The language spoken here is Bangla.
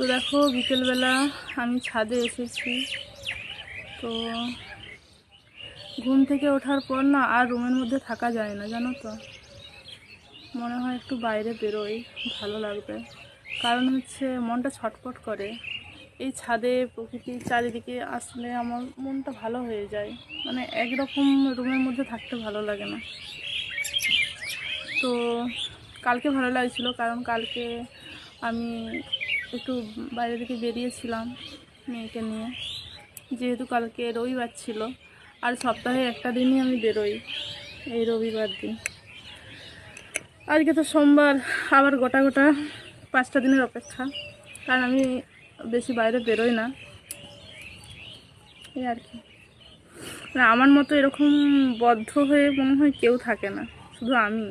তো দেখো বিকেলবেলা আমি ছাদে এসেছি। তো ঘুম থেকে ওঠার পর না আর রুমের মধ্যে থাকা যায় না, জানো তো। মনে হয় একটু বাইরে বেরোই, ভালো লাগবে। কারণ হচ্ছে মনটা ছটফট করে। এই ছাদে প্রকৃতির চারিদিকে আসলে আমার মনটা ভালো হয়ে যায়। মানে একরকম রুমের মধ্যে থাকতে ভালো লাগে না। তো কালকে ভালো লাগছিল, কারণ কালকে আমি একটু বাইরে থেকে বেরিয়েছিলাম মেয়েকে নিয়ে, যেহেতু কালকে রবিবার ছিল। আর সপ্তাহে একটা দিনই আমি বেরোই, এই রবিবার দিন। আজকে তো সোমবার, আবার গোটা গোটা 5টা দিনের অপেক্ষা, কারণ আমি বেশি বাইরে বেরোই না, এই আর কি। মানে আমার মতো এরকম বদ্ধ হয়ে মনে হয় কেউ থাকে না, শুধু আমি।